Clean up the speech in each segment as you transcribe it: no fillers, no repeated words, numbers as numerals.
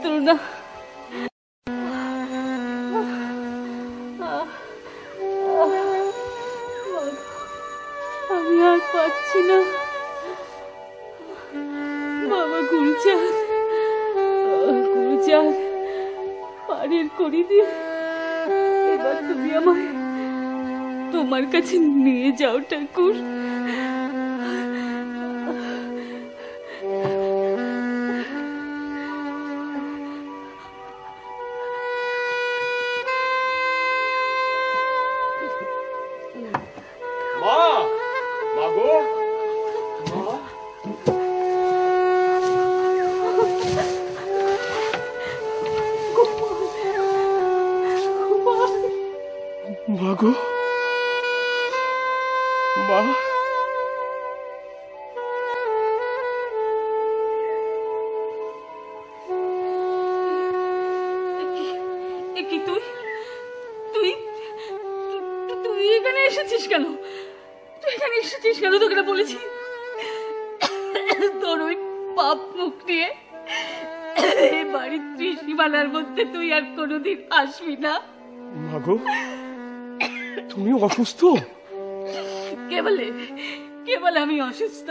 যন্ত্রণা। আমি আর পাচ্ছি না। বাবা গুরুচাঁদ, গুরুচাঁদ, পারের করি দিয়ে এবার তুমি আমায় তোমার কাছে নিয়ে যাও ঠাকুর। মাগো, মা, তুই এখানে এসেছিস কেন? তোকে না বলেছি তোর ওই পাপ মুখ নিয়ে বাড়ির ত্রিসীমানার মধ্যে তুই আর কোনোদিন আসবি না। মাগো, তুমি অসুস্থ? কে বলে আমি অসুস্থ?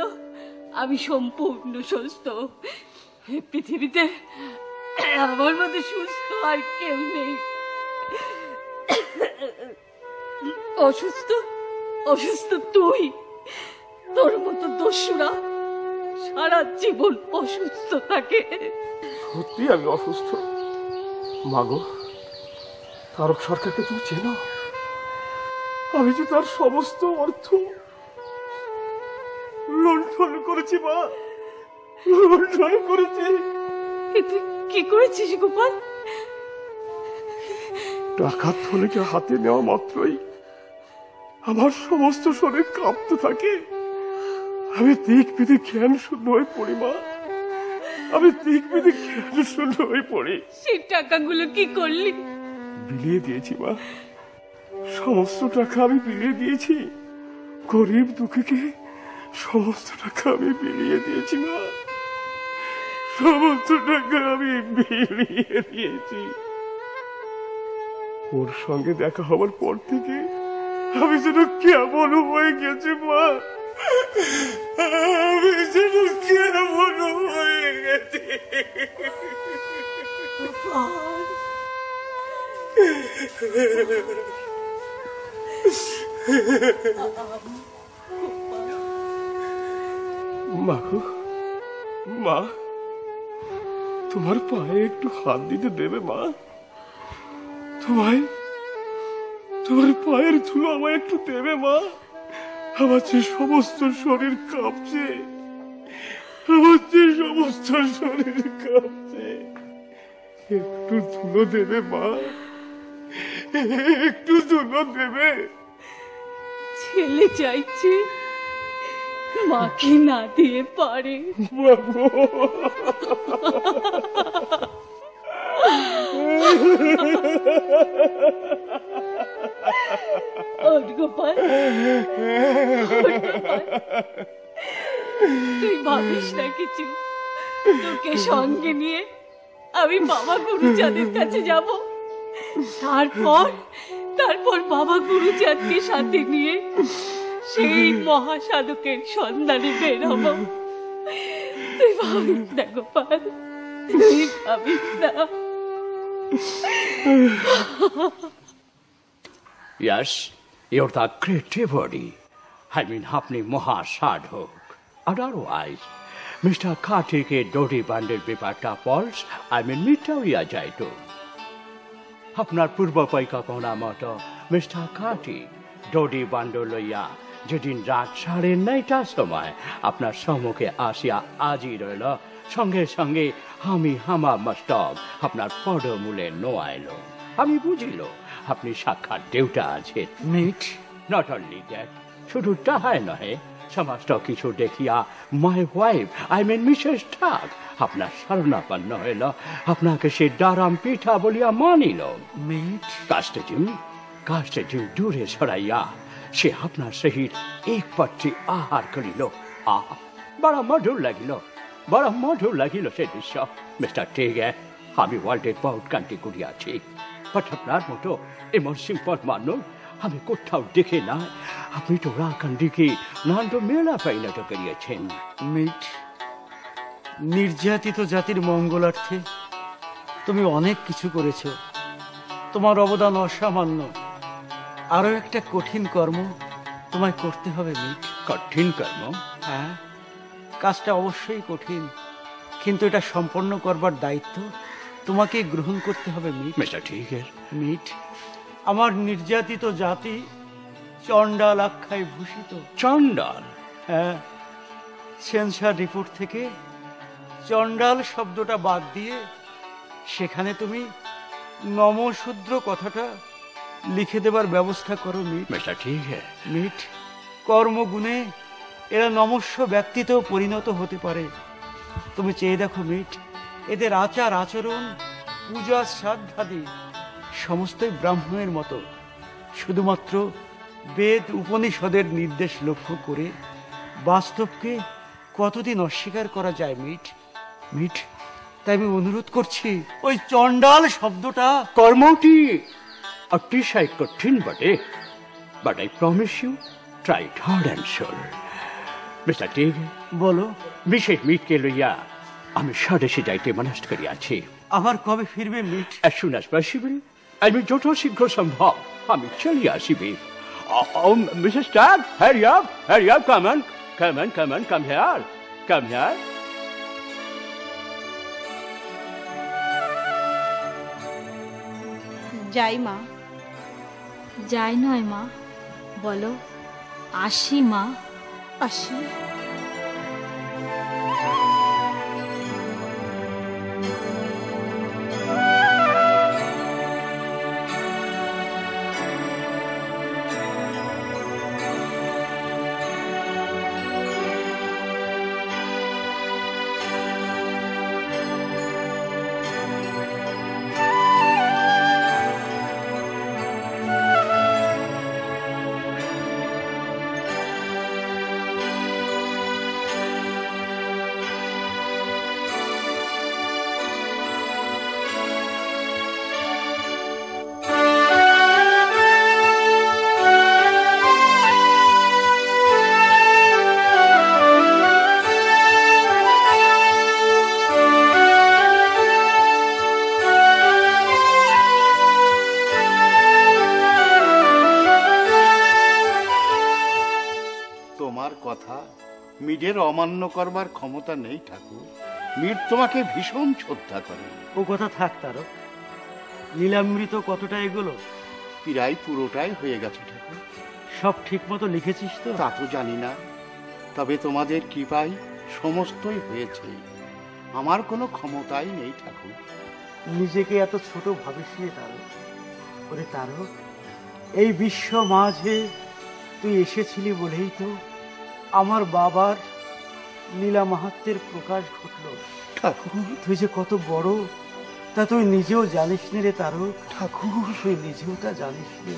আমি সম্পূর্ণ সুস্থ। পৃথিবীতে আমার মতো সুস্থ আর কেউ নেই। অসুস্থ তুই। তোর মতো দস্যুরা সারা জীবন অসুস্থ থাকে। সত্যি আমি অসুস্থ। মাগো, তারক সরকারকে তুমি চেনো? আমি যে তার সমস্ত অর্থ লুণ্ঠন করেছি মা, লুণ্ঠন করেছি। তুই কি করেছিস গোপাল? টাকার থলেকে হাতে নেওয়া মাত্রই আমার সমস্ত শরীর কাঁপতে থাকে। আমি দিক বিদিক জ্ঞান শূন্য হয়ে পড়ি মা, আমি দিক বিদিক জ্ঞান শূন্য হয়ে পড়ি। সেই টাকাগুলো কি করলি? বিলিয়ে দিয়েছি মা, সমস্ত টাকা আমি বিলিয়ে দিয়েছি। গরিব দুঃখীকে সমস্ত টাকা আমি বিলিয়ে দিয়েছি মা, সমস্ত টাকা আমি বিলিয়ে দিয়েছি। ওর সঙ্গে দেখা হওয়ার পর থেকে আমি যেন কেমন হয়ে গেছি মা, আমি যেন কেমন হয়ে গেছি। মাগো, মা, তোমার পায়ে একটু হাত দিতে দেবে মা? তোমার পায়ের ধুলো আমায় একটু দেবে মা? আমার যে সমস্ত শরীর কাঁপছে, আমার যে সমস্ত শরীর কাঁপছে, একটু ধুলো দেবে মা, একটু ধুলো দেবে? ছেলে চাইছে, মাকে না দিয়ে পারে? বাবু, গোপাল, তুই ভাবিস না কিছু। তোকে সঙ্গে নিয়ে আমি বাবা গুরুচাঁদের কাছে যাব। তারপর বাবা গুরুচাঁদকে সাথে নিয়ে সেই মহাসাধকের সন্ধানে বের হব। তুই ভাবিস না গোপাল, তুই ভাবিস না। Yes, you're the great devotee. I mean, আপনি মহাসাধক। Otherwise, মিস্টার কার্তিকে ডোরি বান্ডের ব্যাপারটা ফলস, মিথ্যা যাইত। আপনার পূর্ব পরিকল্পনা মতো মিস্টার কার্তিক ডোরি বান্ড লইয়া যেদিন রাত 9:30টার সময় আপনার সম্মুখে আসিয়া আজি রইল, সঙ্গে সঙ্গে আমি হামা মস্তক আপনার পদমূলে নোয়াইল। আমি বুঝিল আপনি সাক্ষাৎ দেউতা আছেন। নট অনলি দ্যাট, শুধু তাহাই নহে, সমস্ত কিছু দেখিয়া মাই ওয়াইফ মিসেস ঠাক আপনার শরণাপন্ন হইল, আপনাকে সে দারাম পিঠা বলিয়া মানিল। কাষ্টেজিম দূরে সরাইয়া সে আপনার সহিত এক পাত্রে আহার করিল। বড় মধুর লাগিল সে দৃশ্য। মিস্টার টেগে, আমি ওয়ার্ল্ডের বহুত কান্ট্রি ঘুরিয়াছি, বাট আপনার মতো এমন সিম্পল মানুষ আমি কোথাও দেখে না। আপনি তো রাকান্ডিকে নান্দ মেলা পাইলাট করিয়েছেন। মিট, নির্যাতিত জাতির মঙ্গলার্থে তুমি অনেক কিছু করেছ, তোমার অবদান অসামান্য। আরো একটা কঠিন কর্ম তোমায় করতে হবে মিট। কঠিন কর্ম? হ্যাঁ, কাজটা অবশ্যই কঠিন, কিন্তু এটা সম্পন্ন করবার দায়িত্ব তোমাকে গ্রহণ করতে হবে মিট। মিস্টার টিগের, মিট, আমার নির্যাতিত জাতি চণ্ডাল আখ্যায় ভূষিত। চণ্ডাল? হ্যাঁ, সেন্সার রিপোর্ট থেকে চণ্ডাল শব্দটা বাদ দিয়ে সেখানে তুমি নমশূদ্র কথাটা লিখে দেবার ব্যবস্থা করো মিট। মিস্টার টিগের, মিট, কর্মগুণে এরা নমস্য ব্যক্তিতেও পরিণত হতে পারে। তুমি চেয়ে দেখো মিট, এদের আচার আচরণ, পূজা শ্রাদ্ধাদি সমস্তই ব্রাহ্মণের মতো, শুধুমাত্র বেদ উপনিষদের নির্দেশ লক্ষ্য করে বাস্তবকে কতদিন অস্বীকার করা যায় মিট। মিট, তাই আমি অনুরোধ করছি ওই চণ্ডাল শব্দটা। কর্মটি অতিশয় কঠিন বটে, but I promise you try it heart and soul. Mister Tigger, বলো, বিশেষ মিটকে লইয়া আমি স্বদেশে যাইতে মনস্থ করিয়াছি। আবার কবে ফিরবে meet? As soon as possible, আমি যত শীঘ্র সম্ভব আমি চলিয়া আসিবে। Mrs. Stagg, hurry up, come on, come here. যাই মা। যাই নয় মা, বলো আসি মা। আসি। মিটের অমান্য করবার ক্ষমতা নেই ঠাকুর। মিট তোমাকে ভীষণ শ্রদ্ধা করে। ও কথা থাক তারক, লীলামৃত কতটা এগুলো? প্রায় পুরোটাই হয়ে গেছে ঠাকুর। সব ঠিক মতো লিখেছিস তো? তা তো জানি না, তবে তোমাদের কৃপায় সমস্তই হয়েছে। আমার কোনো ক্ষমতাই নেই ঠাকুর। নিজেকে এত ছোট ভাবিস নে তারক। ওরে তারক, এই বিশ্ব মাঝে তুই এসেছিলি বলেই তো আমার বাবার লীলা মাহাত্ম্যের প্রকাশ ঘটল। ঠাকুর, তুই যে কত বড় তা তুই নিজেও জানিস নে রে তারক। ঠাকুর, তুই নিজেও তা জানিস নে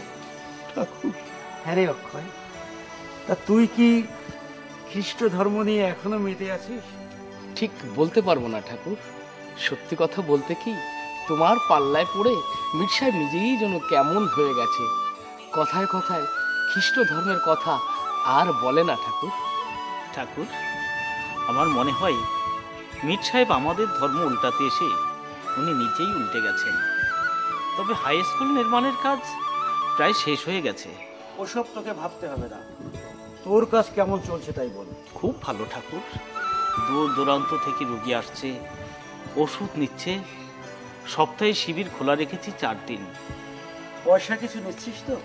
ঠাকুর। হ্যাঁ রে অক্ষয়, তা তুই কি খ্রিস্ট ধর্ম নিয়ে এখনো মেতে আছিস? ঠিক বলতে পারবো না ঠাকুর। সত্যি কথা বলতে কি, তোমার পাল্লায় পড়ে মিট সাহেব নিজেই যেন কেমন হয়ে গেছে। কথায় কথায় খ্রিস্ট ধর্মের কথা আর বলে না ঠাকুর। ঠাকুর, আমার মনে হয় মিট সাহেব আমাদের ধর্ম উল্টাতে এসে উনি নিজেই উল্টে গেছেন। তবে হাই স্কুল নির্মাণের কাজ প্রায় শেষ হয়ে গেছে। ওসব তোকে ভাবতে হবে না। তোর কাজ কেমন চলছে তাই বল। খুব ভালো ঠাকুর। দূর দূরান্ত থেকে রুগী আসছে, ওষুধ নিচ্ছে। সপ্তাহে শিবির খোলা রেখেছি 4 দিন। পয়সা কিছু নিচ্ছিস তো?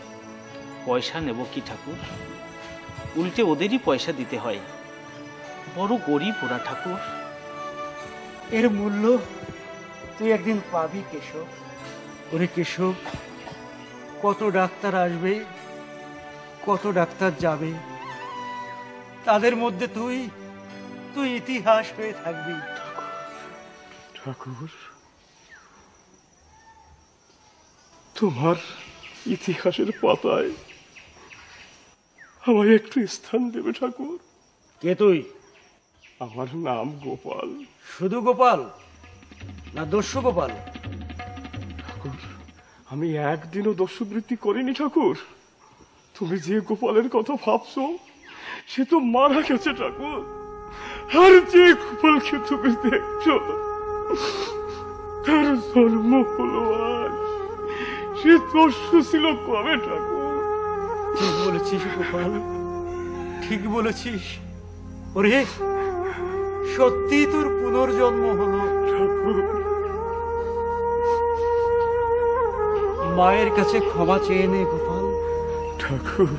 পয়সা নেব কি ঠাকুর, উল্টে ওদেরই পয়সা দিতে হয়। বড় গরিব ওরা ঠাকুর। এর মূল্য তুই একদিন পাবি কেশব। ওরে কেশব, কত ডাক্তার আসবে, কত ডাক্তার যাবে, তাদের মধ্যে তুই তুই ইতিহাস হয়ে থাকবি। ঠাকুর, তোমার ইতিহাসের পাতায় আমায় একটু স্থান দেবে ঠাকুর। কে তুই? আমার নাম গোপাল। শুধু গোপাল? না দস্যু গোপাল? ঠাকুর, আমি একদিনও দস্যুবৃত্তি করিনি ঠাকুর। তুমি যে গোপালের কথা ভাবছো সে তো মারা গেছে ঠাকুর। আর যে গোপালকে তুমি দেখছো তার জন্ম হলো আজ, সে দস্যু ছিল কবে ঠাকুর? ঠিক বলেছিস গোপাল, ঠিক বলেছিস। ওরে সত্যি তোর পুনর্জন্ম হলো ঠাকুর, মায়ের কাছে ক্ষমা চেয়ে নে গোপাল। ঠাকুর,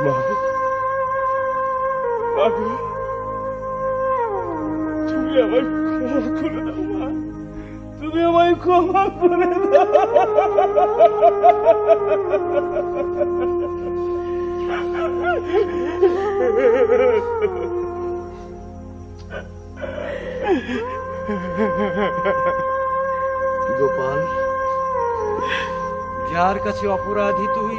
মা, মাগো, তুমি আমায় ক্ষমা করে দাও মা, তুমি আমায় ক্ষমা করে দাও। গোপাল, যার কাছে অপরাধী তুই,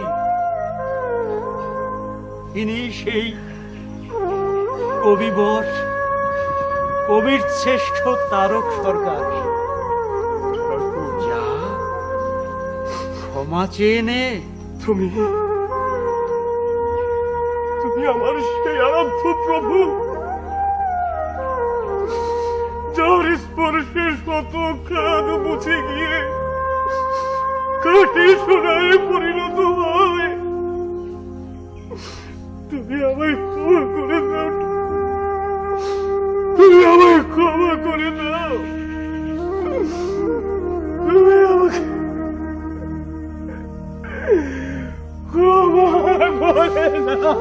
ইনি সেই কবিবর, কবির শ্রেষ্ঠ তারক সরকার। যা, ক্ষমা চেয়ে নে। তুমি তুমি আমার সেই আরাধ্য প্রভু, যার স্পর্শে শত খাদ মুছে গিয়ে কাঠে সোনায় পরিণত হয়। তুমি আমায় ক্ষমা করে দাও, তুমি আমায় ক্ষমা করে দাও, তুমি আমাকে ক্ষমা করে দাও।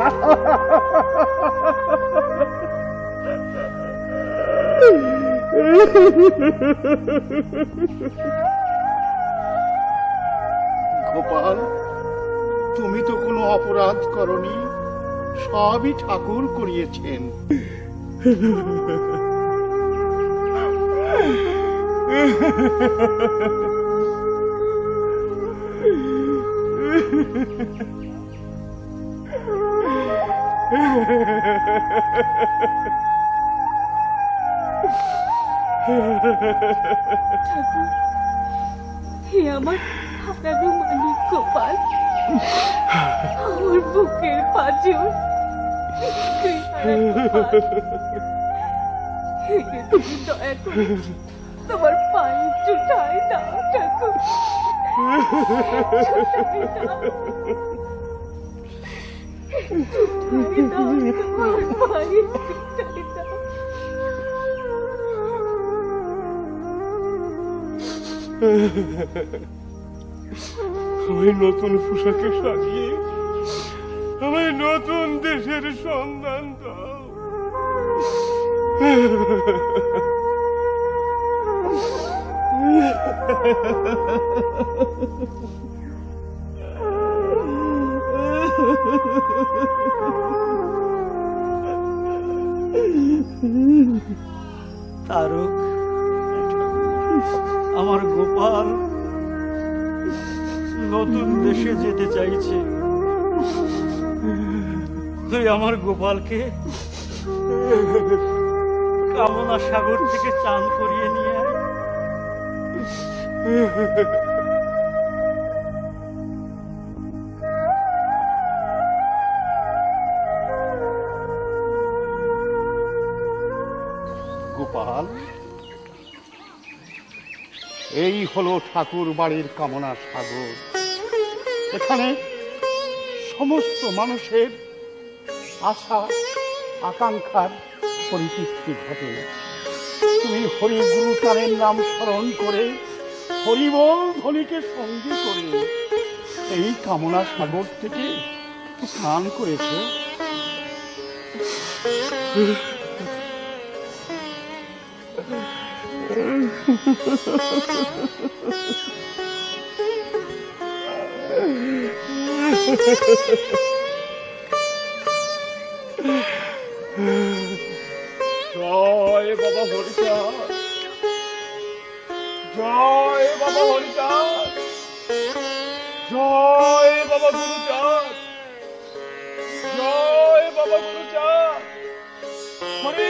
গোপাল, তুমি তো কোনো অপরাধ করনি, সবই ঠাকুর করিয়েছেন। ঠাকুর, হে আমার হারানো মানিক গোপাল, আমার বুকের পাঁজর, তুই হারানো গোপাল, একে তুমি দয়া করে তোমার পায়ে চুটাই দাও ঠাকুর, চুটাই দাও, চুটাই দাও, তোমার পায়ে চুটাই দাও। আমায় নতুন পোশাকে সাজিয়ে আমায় নতুন দেশের সন্ধান দাও। তারক, আমার গোপাল নতুন দেশে যেতে চাইছে। তুই আমার গোপালকে কামনা সাগর থেকে চান করিয়ে নিয়ে আয়। গোপাল, এই হলো ঠাকুর বাড়ির কামনা সাগর। এখানে সমস্ত মানুষের আশা আকাঙ্ক্ষার পরিতৃপ্তি ঘটে। তুমি হরি গুরু চারের নাম স্মরণ করে হরিবল ধ্বনিকে সঙ্গী করে এই কামনা সাগর থেকে স্নান করেছে। জয় বাবা হরিচাঁদ, জয় বাবা হরিচাঁদ, জয় বাবা গুরুচাঁদ, জয় বাবা গুরুচাঁদ। হরি